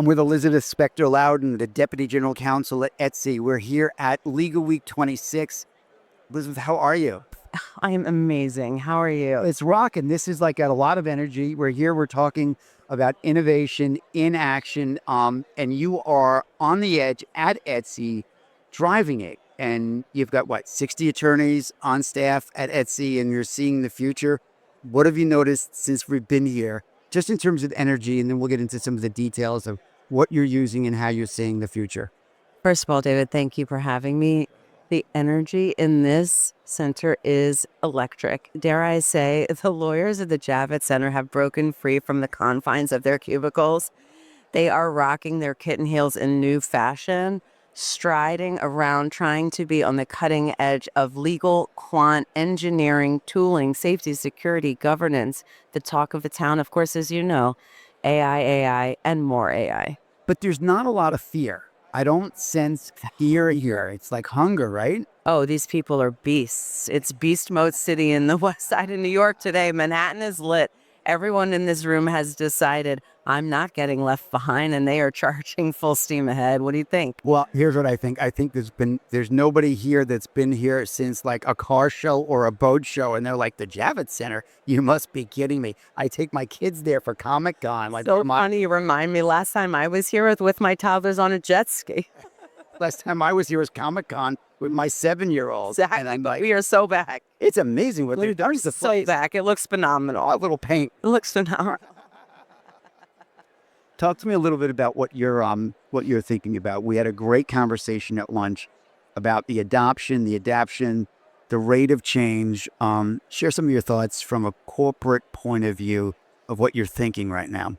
I'm with Elizabeth Spector Louden, the Deputy General Counsel at Etsy. We're here at Legalweek 26. Elizabeth, how are you? I am amazing. How are you? It's rocking. This is like got a lot of energy. We're here. We're talking about innovation in action. And you are on the edge at Etsy, driving it. And you've got what, 60 attorneys on staff at Etsy, and you're seeing the future. What have you noticed since we've been here, just in terms of energy? And then we'll get into some of the details of what you're using and how you're seeing the future. First of all, David, thank you for having me. The energy in this center is electric. Dare I say, the lawyers at the Javits Center have broken free from the confines of their cubicles. They are rocking their kitten heels in new fashion, striding around, trying to be on the cutting edge of legal, quant, engineering, tooling, safety, security, governance, the talk of the town, of course, as you know, AI, and more AI. But there's not a lot of fear. I don't sense fear here. It's like hunger, right? Oh, these people are beasts. It's beast mode city in the west side of New York today. Manhattan is lit. Everyone in this room has decided I'm not getting left behind, and they are charging full steam ahead. What do you think? Well, here's what I think. I think there's nobody here that's been here since like a car show or a boat show, and they're like, the Javits Center. You must be kidding me. I take my kids there for Comic-Con. Like, So funny you remind me. Last time I was here with my toddlers on a jet ski. last time I was here was Comic-Con with my 7-year-old. Exactly. And I'm like, We are so back. it's amazing what they've done to the So place. back. It looks phenomenal. A little paint. It looks phenomenal. Talk to me a little bit about what you're thinking about. We had a great conversation at lunch about the adoption, the adaption, the rate of change. Share some of your thoughts from a corporate point of view of what you're thinking right now.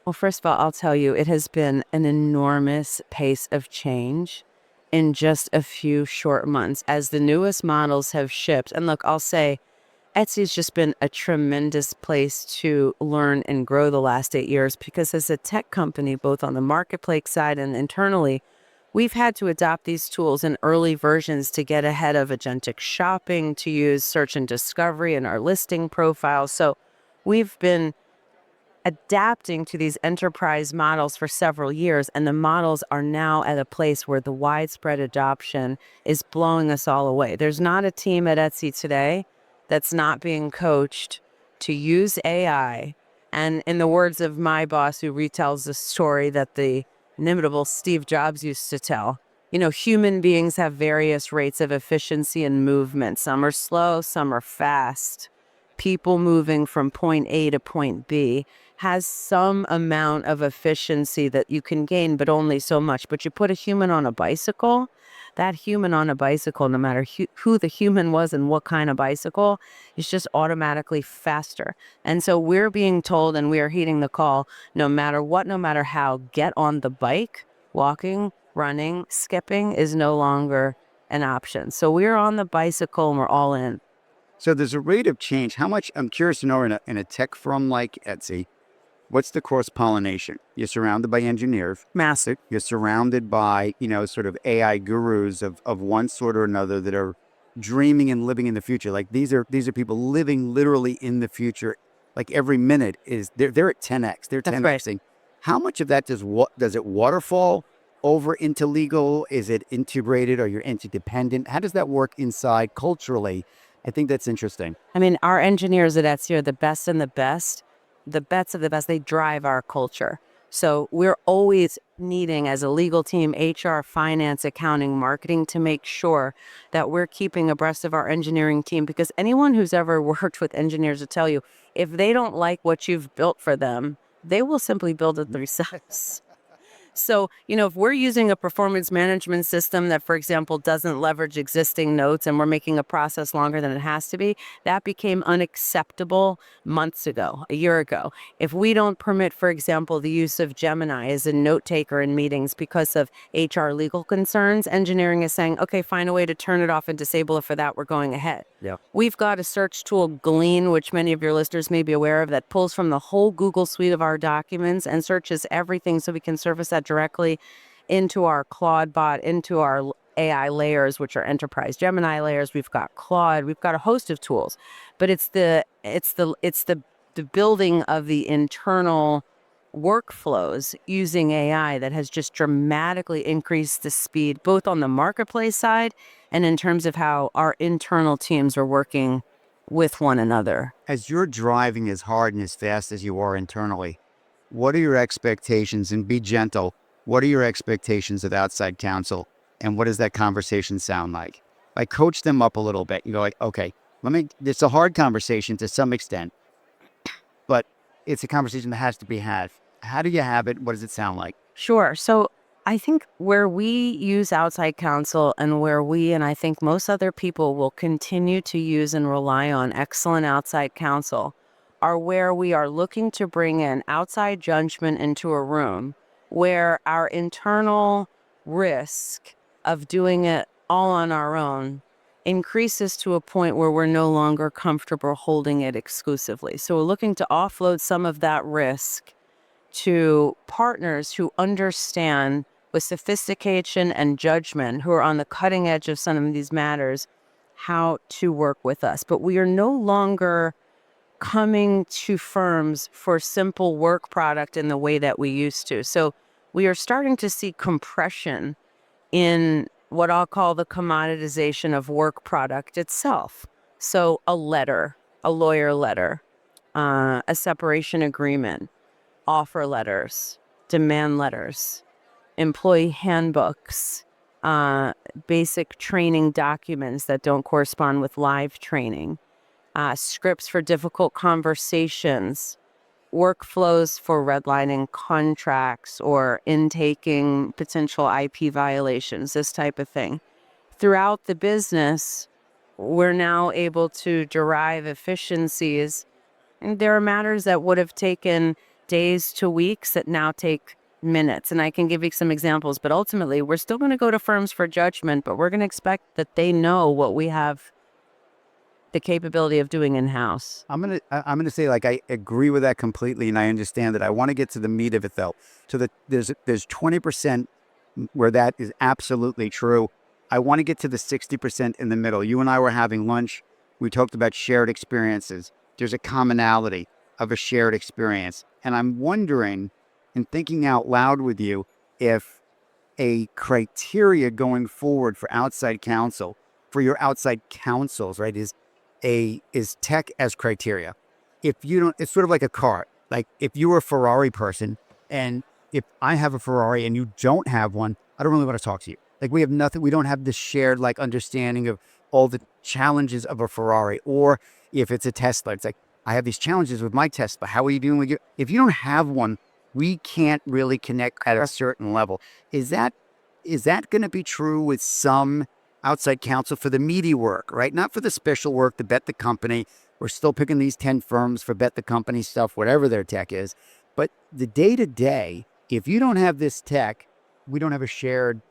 Well, first of all, I'll tell you, it has been an enormous pace of change in just a few short months as the newest models have shipped. And look, I'll say Etsy's just been a tremendous place to learn and grow the last 8 years because as a tech company, both on the marketplace side and internally, we've had to adopt these tools in early versions to get ahead of agentic shopping, to use search and discovery in our listing profiles. So we've been adapting to these enterprise models for several years, and the models are now at a place where the widespread adoption is blowing us all away. There's not a team at Etsy today that's not being coached to use AI. And in the words of my boss, who retells the story that the inimitable Steve Jobs used to tell, human beings have various rates of efficiency and movement. Some are slow, some are fast. People moving from point A to point B has some amount of efficiency that you can gain, but only so much. But you put a human on a bicycle, that human on a bicycle, no matter who the human was and what kind of bicycle, is just automatically faster. And so we're being told, and we are heeding the call, no matter what, no matter how, get on the bike. Walking, running, skipping is no longer an option. So we're on the bicycle and we're all in. So there's a rate of change. How much, I'm curious to know, in a tech firm like Etsy, what's the cross-pollination? You're surrounded by engineers. Massive. You're surrounded by, sort of AI gurus of one sort or another that are dreaming and living in the future. Like these are people living literally in the future. Like every minute they're at 10x. They're 10xing. How much of that does it waterfall over into legal? Is it integrated, or you're interdependent? How does that work inside culturally? I think that's interesting. I mean, our engineers at Etsy are the best and the best. The best of the best. They drive our culture. So we're always needing, as a legal team, HR, finance, accounting, marketing, to make sure that we're keeping abreast of our engineering team, because anyone who's ever worked with engineers will tell you, if they don't like what you've built for them, they will simply build it themselves. So, if we're using a performance management system that, for example, doesn't leverage existing notes, and we're making a process longer than it has to be, that became unacceptable months ago, a year ago. If we don't permit, for example, the use of Gemini as a note taker in meetings because of HR legal concerns, engineering is saying, okay, find a way to turn it off and disable it. For that, we're going ahead. Yeah. We've got a search tool, Glean, which many of your listeners may be aware of, that pulls from the whole Google suite of our documents and searches everything so we can surface that directly into our Claude bot, into our AI layers, which are enterprise Gemini layers. We've got Claude. We've got a host of tools, but it's the building of the internal workflows using AI that has just dramatically increased the speed, both on the marketplace side and in terms of how our internal teams are working with one another. As you're driving as hard and as fast as you are internally, what are your expectations? And be gentle. What are your expectations of outside counsel? And what does that conversation sound like? Like, coach them up a little bit. You go like, okay, it's a hard conversation to some extent, but it's a conversation that has to be had. How do you have it? What does it sound like? Sure. So I think where we use outside counsel and where we, and I think most other people will continue to use and rely on excellent outside counsel, are where we are looking to bring in outside judgment into a room where our internal risk of doing it all on our own increases to a point where we're no longer comfortable holding it exclusively. So we're looking to offload some of that risk to partners who understand with sophistication and judgment, who are on the cutting edge of some of these matters, how to work with us. But we are no longer coming to firms for simple work product in the way that we used to. So we are starting to see compression in what I'll call the commoditization of work product itself. So a letter, a lawyer letter, a separation agreement, offer letters, demand letters, employee handbooks, basic training documents that don't correspond with live training, scripts for difficult conversations, workflows for redlining contracts or intaking potential IP violations, this type of thing. Throughout the business, we're now able to derive efficiencies. And there are matters that would have taken days to weeks that now take minutes. And I can give you some examples, but ultimately we're still going to go to firms for judgment, but we're going to expect that they know what we have the capability of doing in-house. I'm gonna say, like, I agree with that completely, and I understand that. I want to get to the meat of it, though. There's 20% where that is absolutely true. I want to get to the 60% in the middle. You and I were having lunch. We talked about shared experiences. There's a commonality of a shared experience, and I'm wondering and thinking out loud with you if a criteria going forward for outside counsel, for your outside counsels, right, is tech as criteria. If you don't, it's sort of like a car. Like, if you're a Ferrari person and if I have a Ferrari and you don't have one, I don't really want to talk to you. Like, we have nothing, we don't have this shared like understanding of all the challenges of a Ferrari. Or if it's a Tesla, it's like, I have these challenges with my Tesla. How are you doing with your, if you don't have one, we can't really connect at a certain level. Is that going to be true with some outside counsel for the meaty work, right? Not for the special work, the bet the company. We're still picking these 10 firms for bet the company stuff, whatever their tech is. But the day to day, if you don't have this tech, we don't have a shared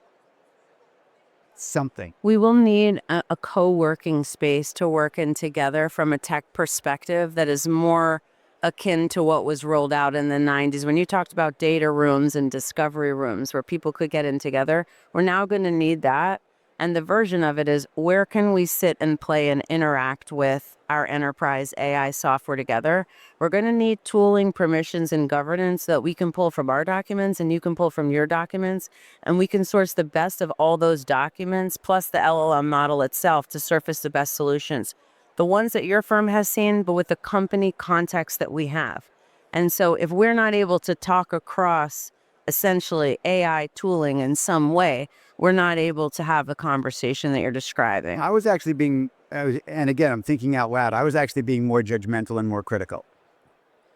something. We will need a co-working space to work in together from a tech perspective that is more akin to what was rolled out in the 90s. When you talked about data rooms and discovery rooms where people could get in together, we're now going to need that. And the version of it is, where can we sit and play and interact with our enterprise AI software together? We're going to need tooling, permissions, and governance that we can pull from our documents and you can pull from your documents. And we can source the best of all those documents plus the LLM model itself to surface the best solutions. The ones that your firm has seen, but with the company context that we have. And so if we're not able to talk across essentially AI tooling in some way, we're not able to have the conversation that you're describing. I was actually being, and again, I'm thinking out loud, I was actually being more judgmental and more critical.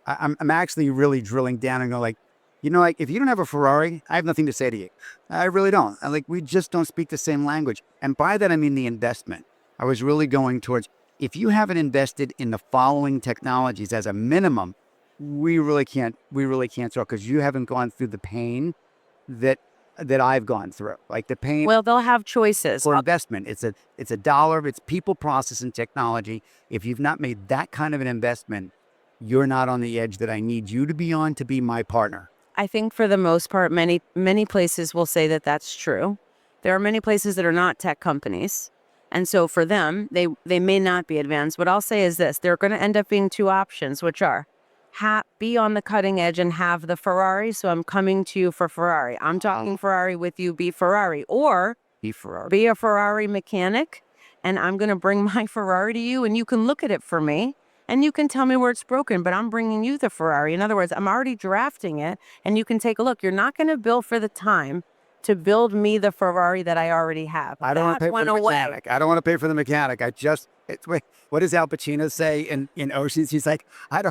I'm actually really drilling down and go like, like, if you don't have a Ferrari, I have nothing to say to you. I really don't. We just don't speak the same language. And by that, I mean the investment. I was really going towards, if you haven't invested in the following technologies as a minimum, we really can't talk, because you haven't gone through the pain that I've gone through. Like, the pain. Well, they'll have choices. For investment, it's a dollar, it's people, process, and technology. If you've not made that kind of an investment, you're not on the edge that I need you to be on to be my partner. I think for the most part, many places will say that that's true. There are many places that are not tech companies. And so for them, they may not be advanced. What I'll say is this: there are going to end up being two options, which are be on the cutting edge and have the Ferrari. So I'm coming to you for Ferrari. I'm talking Ferrari with you, be Ferrari. Or be a Ferrari mechanic, and I'm going to bring my Ferrari to you, and you can look at it for me, and you can tell me where it's broken, but I'm bringing you the Ferrari. In other words, I'm already drafting it, and you can take a look. You're not going to bill for the time to build me the Ferrari that I already have. I don't want to pay for the mechanic. I don't want to pay for the mechanic. What does Al Pacino say in Oceans? He's like, I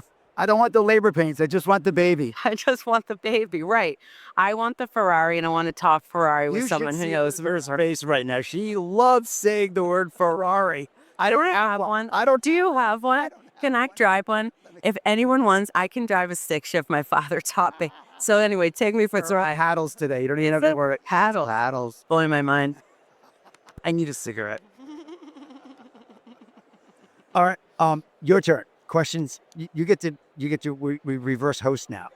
don't want the labor pains. I just want the baby. I just want the baby, right? I want the Ferrari, and I want to talk Ferrari with someone who knows her face right now. She loves saying the word Ferrari. I don't have one. Do you have one? Can I drive one? If anyone wants, I can drive a stick shift. My father taught me. So anyway, take me for a ride. Paddles today. You don't even have to worry. Paddles. Blowing my mind. I need a cigarette. All right. Your turn. Questions. You get to we reverse host now.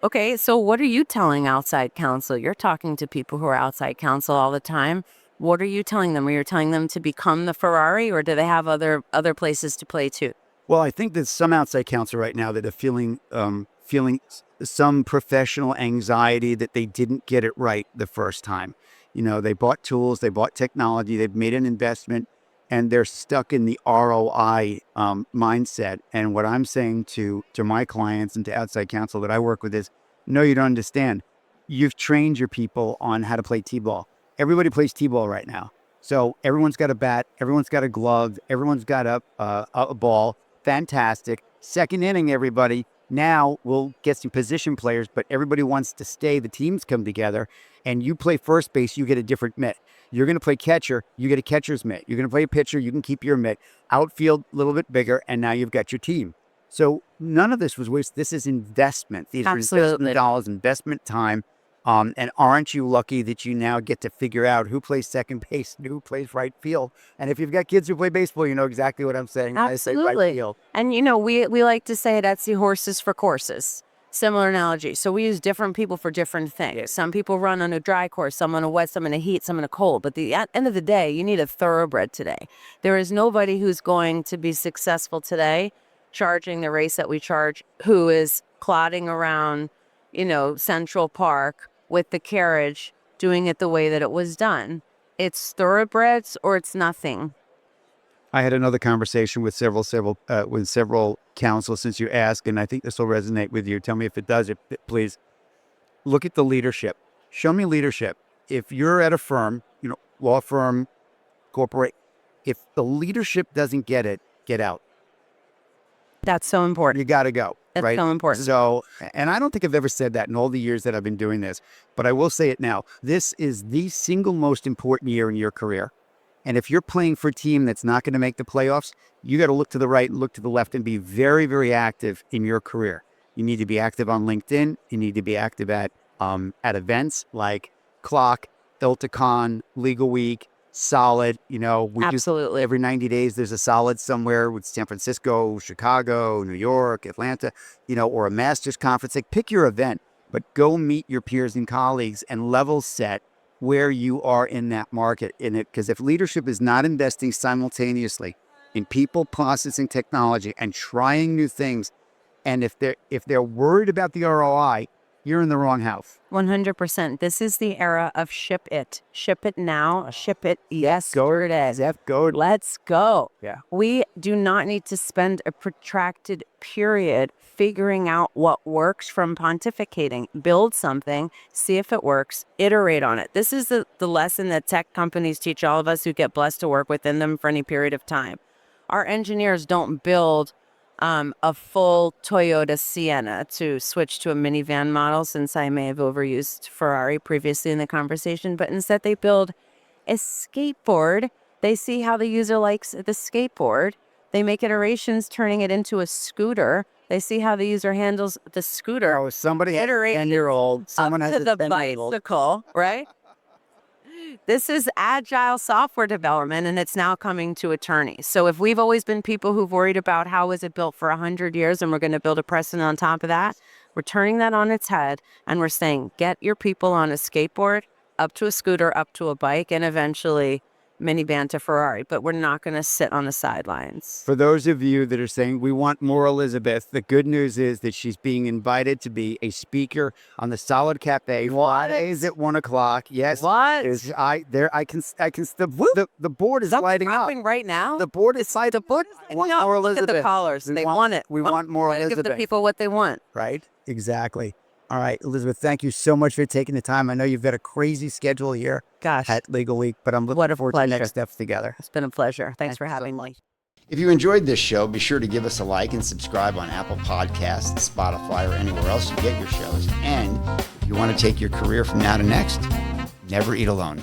Okay, so what are you telling outside counsel? You're talking to people who are outside counsel all the time. What are you telling them? Are you telling them to become the Ferrari, or do they have other places to play too? Well, I think there's some outside counsel right now that are feeling some professional anxiety that they didn't get it right the first time. You know, they bought tools, they bought technology, they've made an investment, and they're stuck in the ROI mindset. And what I'm saying to my clients and to outside counsel that I work with is, no, you don't understand. You've trained your people on how to play T-ball. Everybody plays T-ball right now. So everyone's got a bat, everyone's got a glove, everyone's got a ball. Fantastic. Second inning, everybody. Now we'll get some position players, but everybody wants to stay. The teams come together, and you play first base, you get a different mitt. You're going to play catcher, you get a catcher's mitt. You're going to play a pitcher, you can keep your mitt. Outfield, a little bit bigger, and now you've got your team. So none of this was waste. This is investment. These are investment dollars, investment time. And aren't you lucky that you now get to figure out who plays second base and who plays right field? And if you've got kids who play baseball, you know exactly what I'm saying. Absolutely. I say right field. And, you know, we like to say at Etsy, horses for courses. Similar analogy. So we use different people for different things. Yeah. Some people run on a dry course, some on a wet, some in a heat, some in a cold. But at the end of the day, you need a thoroughbred today. There is nobody who's going to be successful today charging the race that we charge who is clodding around, you know, Central Park with the carriage, doing it the way that it was done. It's thoroughbreds or it's nothing. I had another conversation with several counsels since you asked, and I think this will resonate with you. Tell me if it does, please. Look at the leadership. Show me leadership. If you're at a firm, you know, law firm, corporate, if the leadership doesn't get it, get out. That's so important. You got to go. That's right? so important. So, and I don't think I've ever said that in all the years that I've been doing this, but I will say it now. This is the single most important year in your career. And if you're playing for a team that's not going to make the playoffs, you got to look to the right, look to the left, and be very, very active in your career. You need to be active on LinkedIn. You need to be active at events like Clock, IltaCon, Legalweek, Solid. You know, we Absolutely. every 90 days there's a Solid somewhere with San Francisco, Chicago, New York, Atlanta, you know, or a Masters conference. Like, pick your event, but go meet your peers and colleagues and level set where you are in that market in it. Because if leadership is not investing simultaneously in people, process, and technology and trying new things, and if they're worried about the ROI, you're in the wrong house. 100%. This is the era of ship it. Ship it now. Ship it yesterday. Go. Let's go. Yeah. We do not need to spend a protracted period figuring out what works from pontificating. Build something, see if it works, iterate on it. This is the lesson that tech companies teach all of us who get blessed to work within them for any period of time. Our engineers don't build a full Toyota Sienna to switch to a minivan model, since I may have overused Ferrari previously in the conversation, but instead they build a skateboard. They see how the user likes the skateboard. They make iterations, turning it into a scooter. They see how the user handles the scooter. Oh, somebody has a Iterate 10-year-old. Someone has to a the 10-year-old. bicycle, right? This is agile software development, and it's now coming to attorneys. So if we've always been people who've worried about how is it built for 100 years and we're going to build a precedent on top of that, we're turning that on its head, and we're saying, get your people on a skateboard, up to a scooter, up to a bike, and eventually minivan to Ferrari, but we're not going to sit on the sidelines. For those of you that are saying we want more Elizabeth, the good news is that she's being invited to be a speaker on the Solid Cafe Fridays at 1:00. Yes. What? The board is lighting up right now. The board is lighting. The board is want more Elizabeth. Look at the callers. They want it. We want more Elizabeth. Give the people what they want. Right? Exactly. All right, Elizabeth, thank you so much for taking the time. I know you've got a crazy schedule here at Legalweek, but I'm looking forward to the next steps together. It's been a pleasure. Thanks for having me. If you enjoyed this show, be sure to give us a like and subscribe on Apple Podcasts, Spotify, or anywhere else you get your shows. And if you want to take your career from now to next, never eat alone.